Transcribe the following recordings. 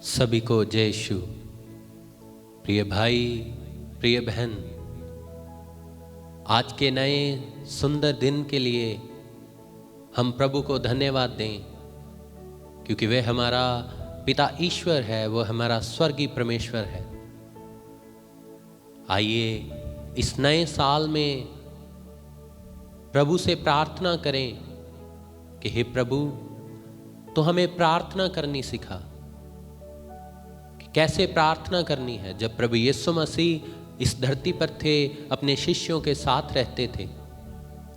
सभी को जय यीशु। प्रिय भाई, प्रिय बहन, आज के नए सुंदर दिन के लिए हम प्रभु को धन्यवाद दें, क्योंकि वह हमारा पिता ईश्वर है, वो हमारा स्वर्गीय परमेश्वर है। आइए इस नए साल में प्रभु से प्रार्थना करें कि हे प्रभु, तो हमें प्रार्थना करनी सिखा। कि कैसे प्रार्थना करनी है? जब प्रभु यीशु मसीह इस धरती पर थे, अपने शिष्यों के साथ रहते थे।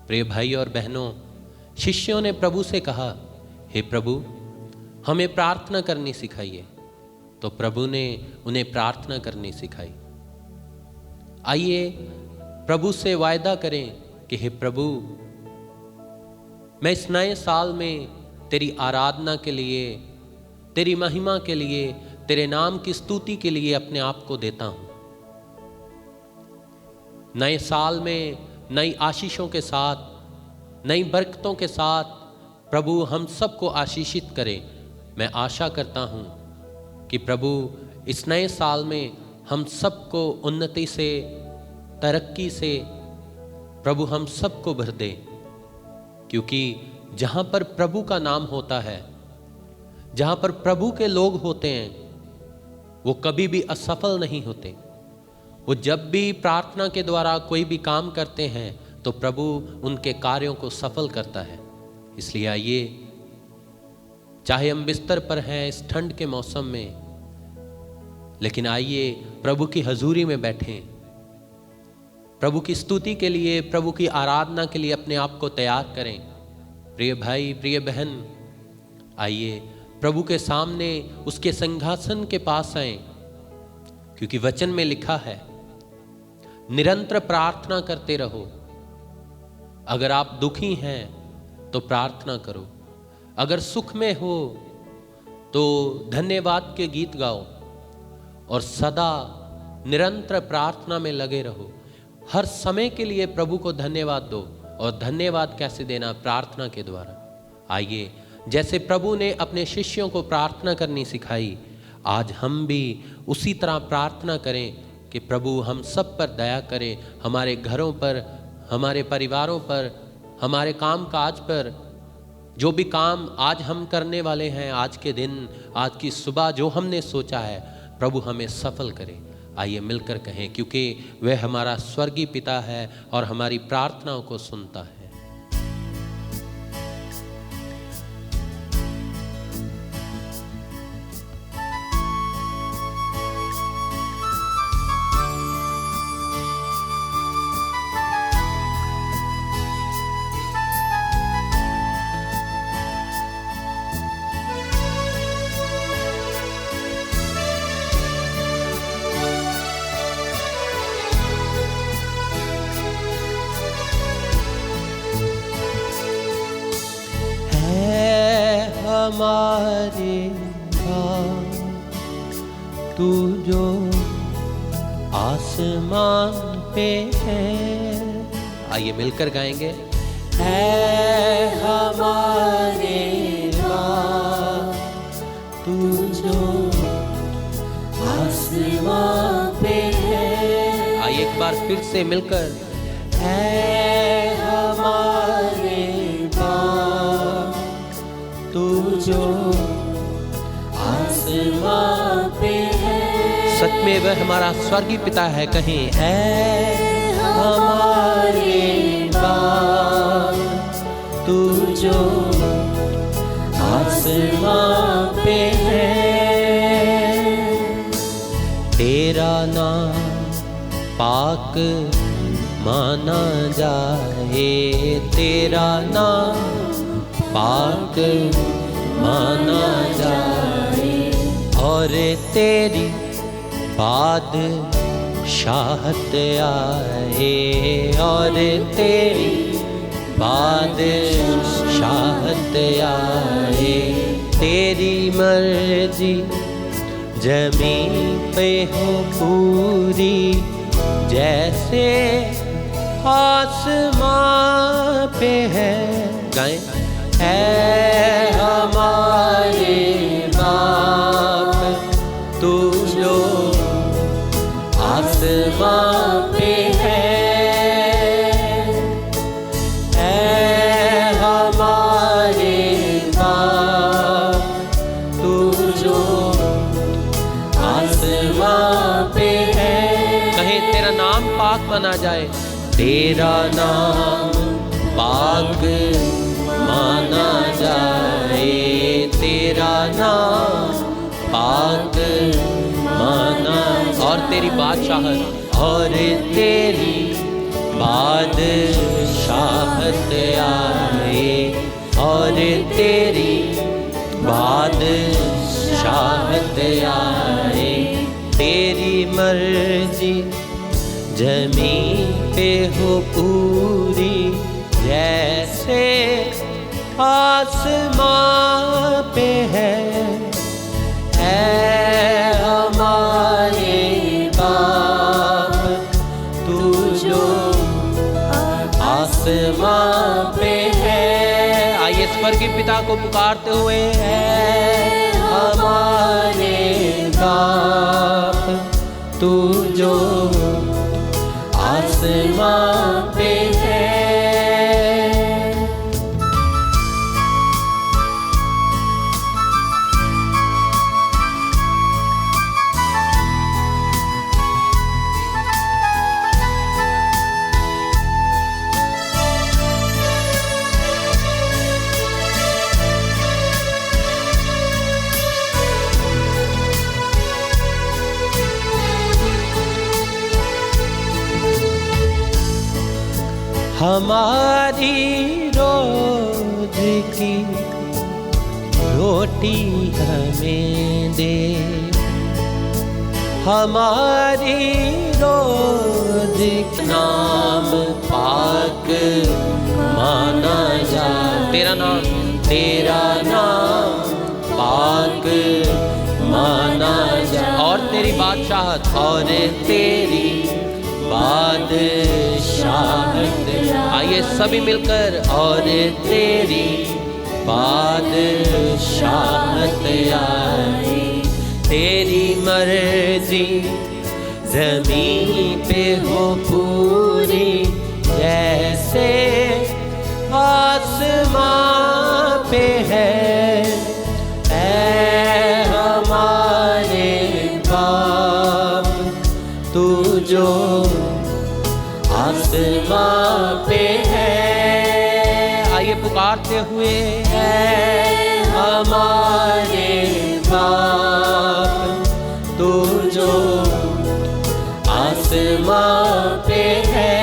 प्रिय भाई और बहनों, शिष्यों ने प्रभु से कहा, हे प्रभु, हमें प्रार्थना करनी सिखाइए। तो प्रभु ने उन्हें प्रार्थना करनी सिखाई। आइए प्रभु से वायदा करें कि हे प्रभु, मैं इस नए साल में तेरी आराधना के लिए, तेरी महिमा के लिए, तेरे नाम की स्तुति के लिए अपने आप को देता हूं। नए साल में नई आशीषों के साथ, नई बरकतों के साथ प्रभु हम सबको आशीषित करे। मैं आशा करता हूं कि प्रभु इस नए साल में हम सबको उन्नति से, तरक्की से प्रभु हम सबको भर दे। क्योंकि जहां पर प्रभु का नाम होता है, जहां पर प्रभु के लोग होते हैं, वो कभी भी असफल नहीं होते। वो जब भी प्रार्थना के द्वारा कोई भी काम करते हैं तो प्रभु उनके कार्यों को सफल करता है। इसलिए आइए, चाहे हम बिस्तर पर हैं इस ठंड के मौसम में, लेकिन आइए प्रभु की हजूरी में बैठें। प्रभु की स्तुति के लिए, प्रभु की आराधना के लिए अपने आप को तैयार करें। प्रिय भाई, प्रिय बहन, आइए प्रभु के सामने उसके सिंहासन के पास आएं, क्योंकि वचन में लिखा है, निरंतर प्रार्थना करते रहो। अगर आप दुखी हैं तो प्रार्थना करो, अगर सुख में हो तो धन्यवाद के गीत गाओ, और सदा निरंतर प्रार्थना में लगे रहो। हर समय के लिए प्रभु को धन्यवाद दो। और धन्यवाद कैसे देना? प्रार्थना के द्वारा। आइए, जैसे प्रभु ने अपने शिष्यों को प्रार्थना करनी सिखाई, आज हम भी उसी तरह प्रार्थना करें कि प्रभु हम सब पर दया करे, हमारे घरों पर, हमारे परिवारों पर, हमारे काम काज पर, जो भी काम आज हम करने वाले हैं, आज के दिन, आज की सुबह जो हमने सोचा है, प्रभु हमें सफल करे। आइए मिलकर कहें, क्योंकि वह हमारा स्वर्गीय पिता है और हमारी प्रार्थनाओं को सुनता है। हमारे भाव तू जो आसमान पे है। आइए मिलकर गाएंगे, है हमारे भाव तू जो आसमान पे है। आइए एक बार फिर से मिलकर, है हमारे भाव तू जो आसमां पे है। सच में वह हमारा स्वर्गीय पिता है। कहीं है हमारे बाप तू जो आसमां पे है। तेरा नाम पाक माना जाए, तेरा नाम पाक माना जाए, और तेरी बादशाहत आए, और तेरी बादशाहत आए। तेरी मर्जी जमीन पे हो पूरी, जैसे आसमां पे है। गाएं, है हमारे बाप माना जाए, तेरा नाम पाक माना जाए, तेरा नाम पाक माना, और तेरी बादशाहत, और तेरी बादशाहत आए, और तेरी बादशाहत आए, तेरी मर्जी जमीन पे हो पूरी, जैसे आसमां पे है हमारे बाप, तू जो आसमां पे है। आइए स्वर्गीय पिता को पुकारते हुए, है हमारे बाप, तू जो आसमां पे है। हमारी रोज की रोटी हमें दे, हमारी रोज नाम पाक माना जाए, तेरा नाम पाक माना जाए, और तेरी बादशाहत, और तेरी बादशाहत। आइए सभी मिलकर, और तेरी बादशाहत आए, तेरी मर्जी जमीन पे हो पूरी, जैसे आसमां पे है हमारे बाप, तू जो आसमां पे है। आइए पुकारते हुए, है हमारे बाप, तू जो आसमां पे है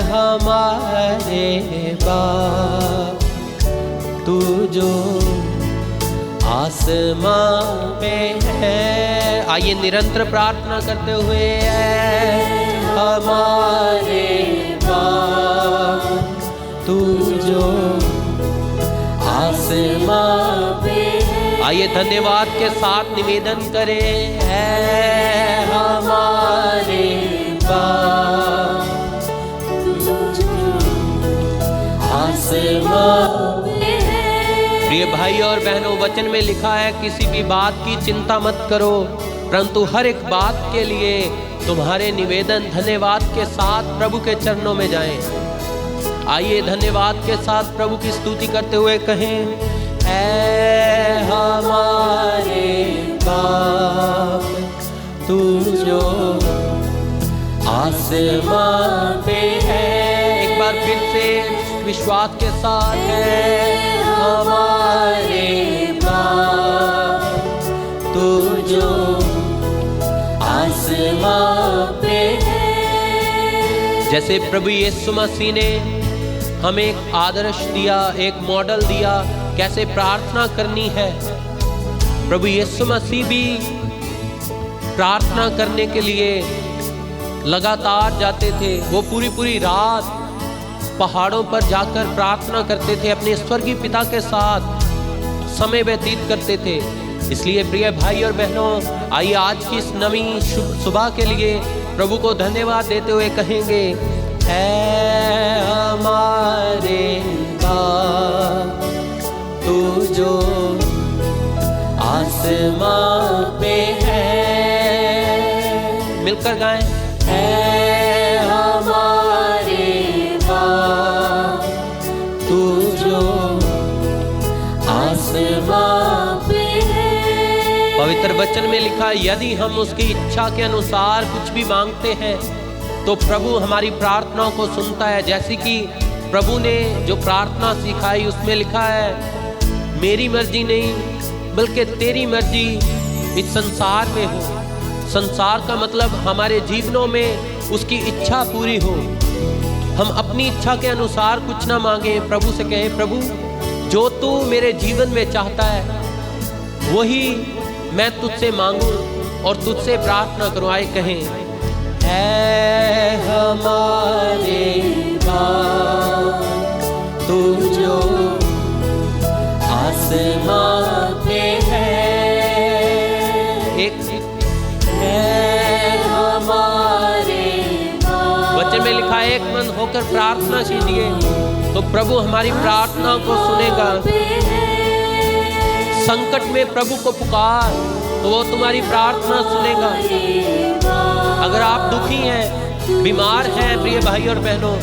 हमारे बाप, तू जो आसमां पे है। आइए निरंतर प्रार्थना करते हुए, हमारे बाप, तू जो आसमां पे है। आइए धन्यवाद के साथ निवेदन करें, है हमारे बाप, तू जो आसमां पे है। प्रिय भाई और बहनों, वचन में लिखा है, किसी भी बात की चिंता मत करो, परंतु हर एक बात के लिए तुम्हारे निवेदन धन्यवाद के साथ प्रभु के चरणों में जाएं। आइए धन्यवाद के साथ प्रभु की स्तुति करते हुए कहें, ऐ हमारे बाप, तू जो आसमां पे है। एक बार फिर से विश्वास के साथ, है हमारे बाप, तू जो आसमां पे है। जैसे प्रभु यीशु मसीह ने हमें एक आदर्श दिया, एक मॉडल दिया कैसे प्रार्थना करनी है, प्रभु यीशु मसीह भी प्रार्थना करने के लिए लगातार जाते थे। वो पूरी रात पहाड़ों पर जाकर प्रार्थना करते थे, अपने स्वर्गीय पिता के साथ समय व्यतीत करते थे। इसलिए प्रिय भाई और बहनों, आइए आज की इस नवी सुबह के लिए प्रभु को धन्यवाद देते हुए कहेंगे, है हमारे बाप, तू जो आसमां पे है। मिलकर गाएं, है हमारे बाप, तू जो आसमां पे है। पवित्र वचन में लिखा है, यदि हम उसकी इच्छा के अनुसार कुछ भी मांगते हैं तो प्रभु हमारी प्रार्थनाओं को सुनता है। जैसे कि प्रभु ने जो प्रार्थना सिखाई उसमें लिखा है, मेरी मर्जी नहीं बल्कि तेरी मर्जी इस संसार में हो। संसार का मतलब हमारे जीवनों में उसकी इच्छा पूरी हो। हम अपनी इच्छा के अनुसार कुछ ना मांगे, प्रभु से कहें, प्रभु जो तू मेरे जीवन में चाहता है वही मैं तुझसे मांगू और तुझसे प्रार्थना करूं। आए कहें, है हमारे बाप तू जो आसमां पे है। एक है हमारे बाप। वचन में लिखा है, एक मन होकर प्रार्थना कीजिए तो प्रभु हमारी प्रार्थना को सुनेगा। संकट में प्रभु को पुकार तो वो तुम्हारी प्रार्थना सुनेगा। अगर आप दुखी हैं, बीमार हैं प्रिय भाई और बहनों,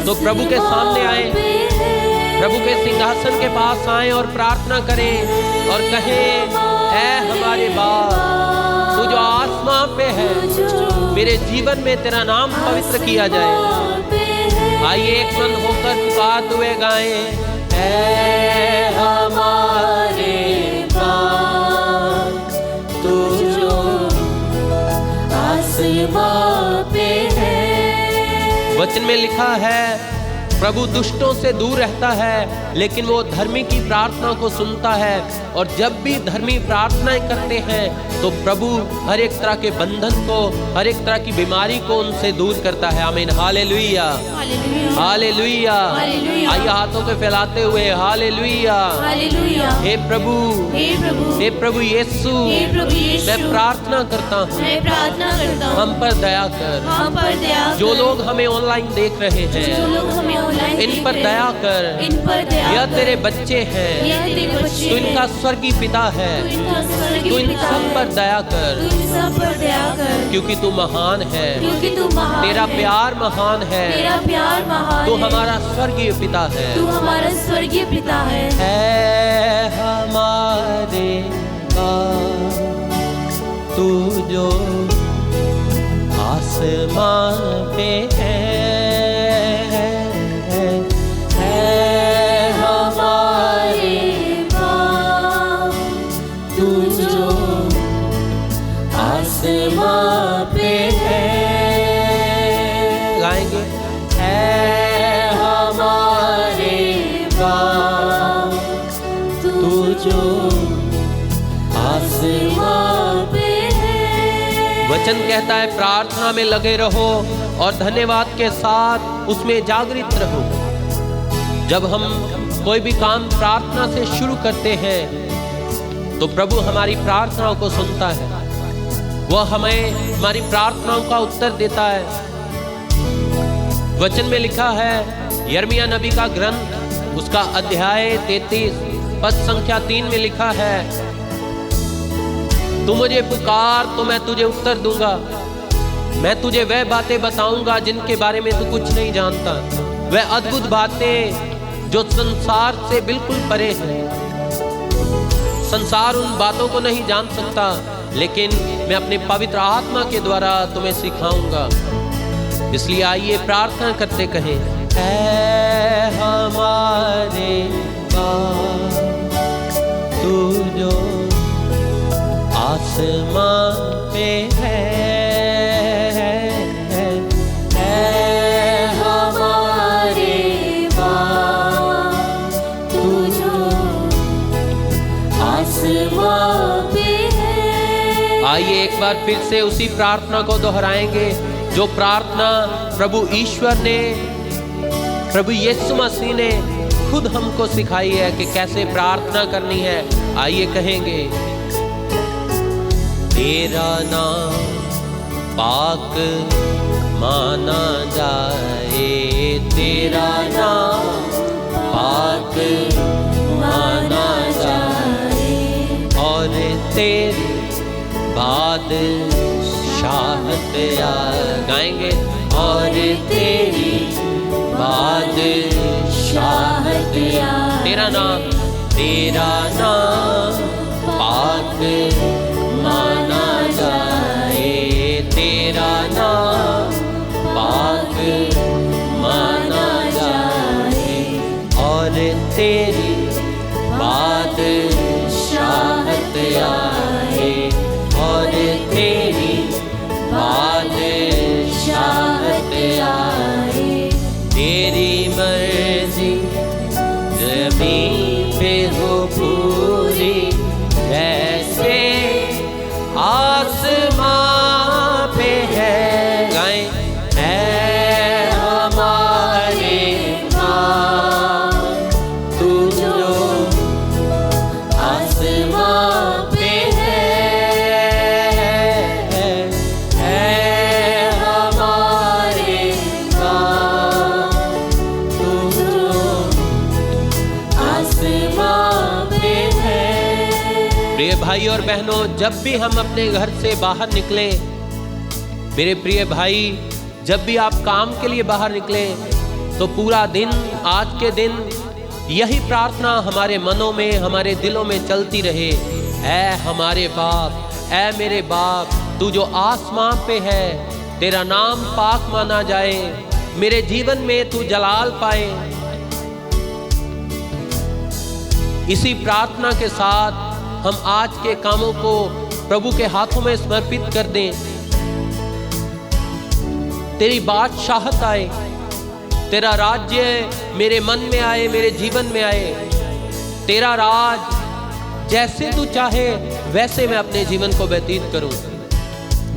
तो प्रभु के सामने आए, प्रभु के सिंहासन के पास आए और प्रार्थना करें और कहें, ऐ हमारे बाप तू जो आसमां पे है, मेरे जीवन में तेरा नाम पवित्र किया जाए। आइए एक मन होकर पुकारते हुए गाएं, है हमारे बाप तू जो आसमां पे है। वचन में लिखा है, प्रभु दुष्टों से दूर रहता है लेकिन वो धर्मी की प्रार्थना को सुनता है। और जब भी धर्मी प्रार्थनाएं करते हैं तो प्रभु हर एक तरह के बंधन को, हर एक तरह की बीमारी को उनसे दूर करता है। आमीन, हालेलुया, हालेलुया। आइए हाथों को फैलाते हुए हालेलुया, हे प्रभु, हे प्रभु यीशु, मैं प्रार्थना करता हूँ, हम पर दया कर। जो लोग हमें ऑनलाइन देख रहे हैं इन पर दया कर। यह तेरे बच्चे हैं, तू इनका स्वर्गीय पिता है, तू इन सब पर दया कर, क्योंकि तू महान है, तेरा प्यार महान है, तू हमारा स्वर्गीय पिता है, है हमारे बाप तू जो आसमां पे है। गाएंगे, है हमारे बाप तू जो आसमां पे है। वचन कहता है, प्रार्थना में लगे रहो और धन्यवाद के साथ उसमें जागृत रहो। जब हम कोई भी काम प्रार्थना से शुरू करते हैं तो प्रभु हमारी प्रार्थनाओं को सुनता है, वह हमें हमारी प्रार्थनाओं का उत्तर देता है। वचन में लिखा है, यिर्मयाह नबी का ग्रंथ उसका अध्याय 33 पद संख्या 3 में लिखा है, तू मुझे पुकार तो मैं तुझे उत्तर दूंगा, मैं तुझे वह बातें बताऊंगा जिनके बारे में तू कुछ नहीं जानता, वह अद्भुत बातें जो संसार से बिल्कुल परे हैं। संसार उन बातों को नहीं जान सकता, लेकिन मैं अपने पवित्र आत्मा के द्वारा तुम्हें सिखाऊंगा। इसलिए आइए प्रार्थना करते कहें, है हमारे बाप तू जो आसमां पे है, हमारे बाप तू जो आसमां पे है। आइए एक बार फिर से उसी प्रार्थना को दोहराएंगे जो प्रार्थना प्रभु ईश्वर ने, प्रभु यीशु मसीह ने खुद हमको सिखाई है कि कैसे प्रार्थना करनी है। आइए कहेंगे, तेरा नाम पाक माना जाए, तेरा नाम पाक माना जाए, और तेरी बादशाहत गाएंगे, और तेरी बादशाहत तेरा नाम पाक बादशाहत आए और तेरी बादशाहत आए। तेरी मर्जी ज़मीं पे हो पूरी, जैसे आसमां पे है। गाएं, है हमारे माँ तू जो आसमां पे है हमारे माँ तू जो आसमां पे है। प्रिय भाई और बहनों, जब भी हम अपने घर से बाहर निकले, मेरे प्रिय भाई, जब भी आप काम के लिए बाहर निकले, तो पूरा दिन, आज के दिन यही प्रार्थना हमारे मनों में, हमारे दिलों में चलती रहे। ऐ हमारे बाप, ऐ मेरे बाप, तू जो आसमां पे है, तेरा नाम पाक माना जाए, मेरे जीवन में तू जलाल पाए। इसी प्रार्थना के साथ हम आज के कामों को प्रभु के हाथों में समर्पित कर दें। तेरी बादशाहत आए, तेरा राज्य मेरे मन में आए, मेरे जीवन में आए। तेरा राज जैसे तू चाहे वैसे मैं अपने जीवन को व्यतीत करूं।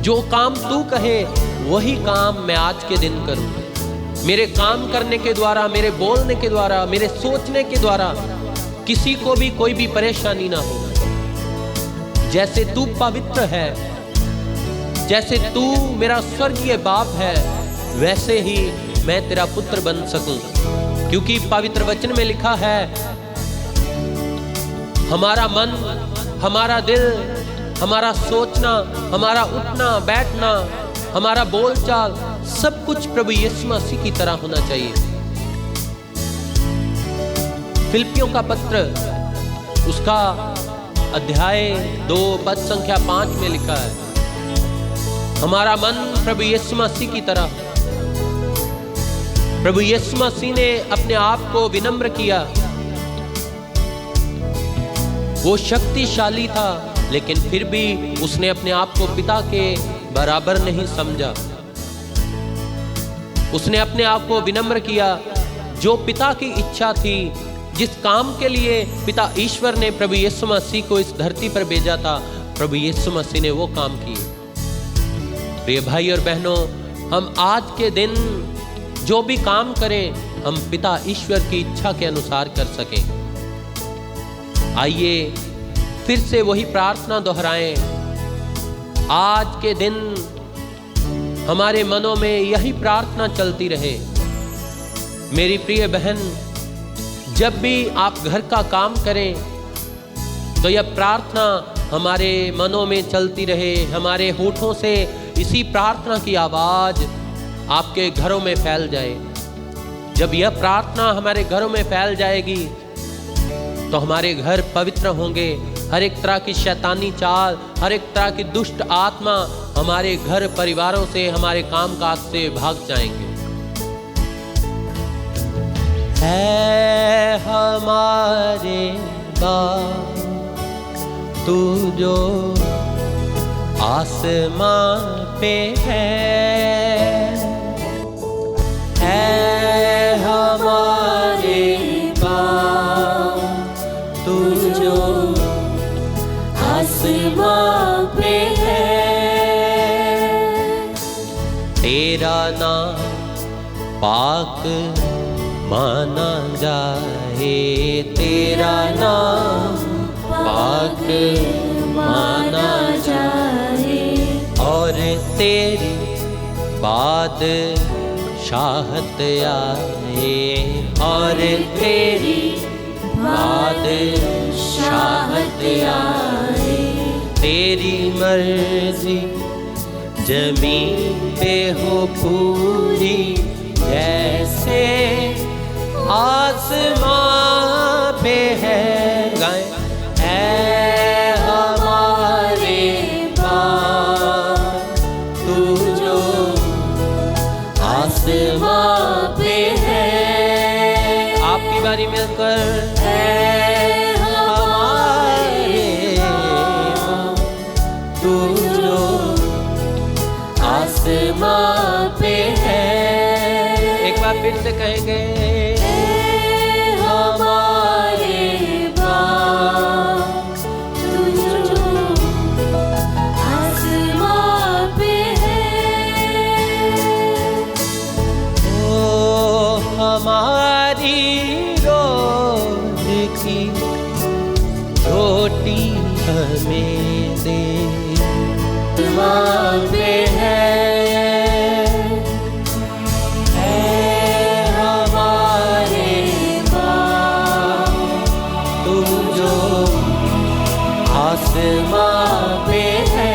जो काम तू कहे वही काम मैं आज के दिन करूं। मेरे काम करने के द्वारा, मेरे बोलने के द्वारा, मेरे सोचने के द्वारा किसी को भी कोई भी परेशानी ना हो। जैसे तू पवित्र है, जैसे तू मेरा स्वर्गीय बाप है, वैसे ही मैं तेरा पुत्र बन सकूं। क्योंकि पवित्र वचन में लिखा है, हमारा मन, हमारा दिल, हमारा सोचना, हमारा उठना बैठना, हमारा बोलचाल, सब कुछ प्रभु यीशु मसीह की तरह होना चाहिए। फिलिपियों का पत्र, उसका अध्याय 2 पद संख्या 5 में लिखा है, हमारा मन प्रभु यीशु मसीह की तरह। प्रभु यीशु मसीह ने अपने आप को विनम्र किया। वो शक्तिशाली था, लेकिन फिर भी उसने अपने आप को पिता के बराबर नहीं समझा। उसने अपने आप को विनम्र किया। जो पिता की इच्छा थी, जिस काम के लिए पिता ईश्वर ने प्रभु यीशु मसीह को इस धरती पर भेजा था, प्रभु यीशु मसीह ने वो काम किए। प्रिय भाई और बहनों, हम आज के दिन जो भी काम करें, हम पिता ईश्वर की इच्छा के अनुसार कर सकें। आइए फिर से वही प्रार्थना दोहराएं। आज के दिन हमारे मनों में यही प्रार्थना चलती रहे। मेरी प्रिय बहन, जब भी आप घर का काम करें, तो यह प्रार्थना हमारे मनों में चलती रहे। हमारे होठों से इसी प्रार्थना की आवाज़ आपके घरों में फैल जाए। जब यह प्रार्थना हमारे घरों में फैल जाएगी, तो हमारे घर पवित्र होंगे। हर एक तरह की शैतानी चाल, हर एक तरह की दुष्ट आत्मा हमारे घर परिवारों से, हमारे कामकाज से भाग जाएंगे। है हमारे बाप तू जो आसमां पे है हमारे बाप तू जो आसमां पे है। तेरा नाम पाक माना जाए, तेरा नाम पाक माना जाए और तेरी बादशाहत आए, और तेरी बादशाहत आए। तेरी मर्जी जमीन पे हो पूरी, जैसे आसमां पे है। गाएं, है हमारे बाप तू जो आसमां पे है। आपकी बारी मिलकर है हमारे फिर से कहेंगे हमारे बाप तू जो आसमां पे है। ओ हमारी रोज की रोटी हमें दे। आसमां पे है हमारे बाप तुम जो आसमां पे है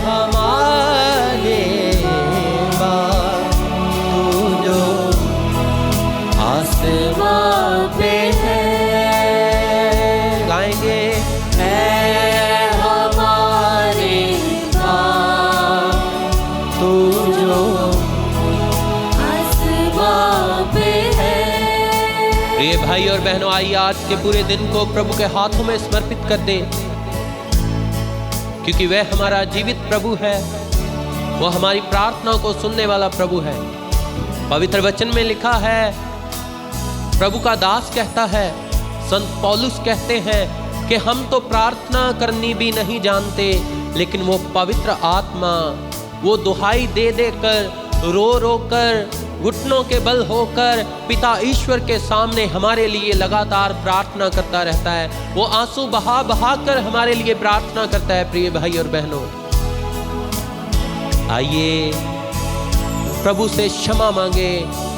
हमारे बाप तू जो आसमां पे है। गाएंगे हमारे बाप तू जो आसमां पे है। प्रिय भाई और बहनों, आइए आज के पूरे दिन को प्रभु के हाथों में समर्पित कर दें, क्योंकि वह हमारा जीवित प्रभु है। वो हमारी प्रार्थना को सुनने वाला प्रभु है। पवित्र वचन में लिखा है, प्रभु का दास कहता है, संत पौलुस कहते हैं कि हम तो प्रार्थना करनी भी नहीं जानते, लेकिन वो पवित्र आत्मा वो दुहाई दे देकर रो रो कर घुटनों के बल होकर पिता ईश्वर के सामने हमारे लिए लगातार प्रार्थना करता रहता है। वो आंसू बहा बहा कर हमारे लिए प्रार्थना करता है। प्रिय भाई और बहनों, आइए प्रभु से क्षमा मांगे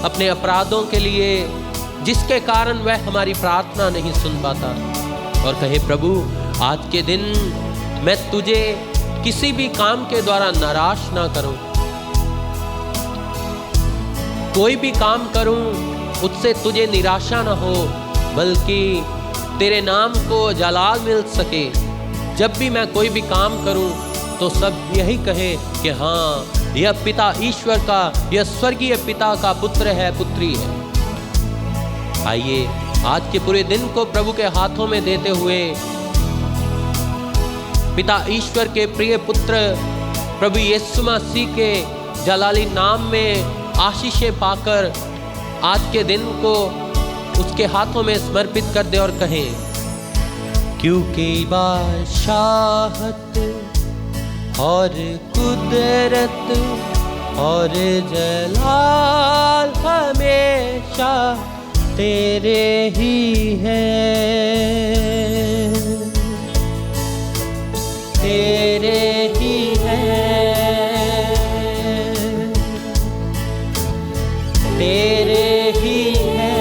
अपने अपराधों के लिए, जिसके कारण वह हमारी प्रार्थना नहीं सुन पाता, और कहे, प्रभु आज के दिन मैं तुझे किसी भी काम के द्वारा निराश ना करूं, कोई भी काम करूं उससे तुझे निराशा ना हो, बल्कि तेरे नाम को जलाल मिल सके। जब भी मैं कोई भी काम करूं तो सब यही कहे कि हाँ, यह पिता ईश्वर का, यह स्वर्गीय पिता का पुत्र है, पुत्री है। आइए आज के पूरे दिन को प्रभु के हाथों में देते हुए पिता ईश्वर के प्रिय पुत्र प्रभु यीशु मसीह के जलाली नाम में आशीषें पाकर आज के दिन को उसके हाथों में समर्पित कर दे और कहें, क्योंकि बादशाहत और कुदरत और जलाल हमेशा तेरे ही है, तेरे ही है, तेरे ही है,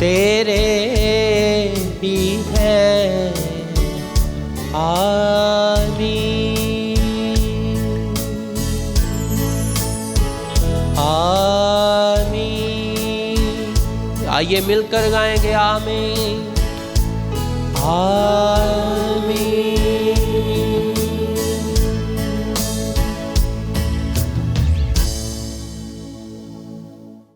तेरे ही है। आइए मिलकर गाएंगे आमीन।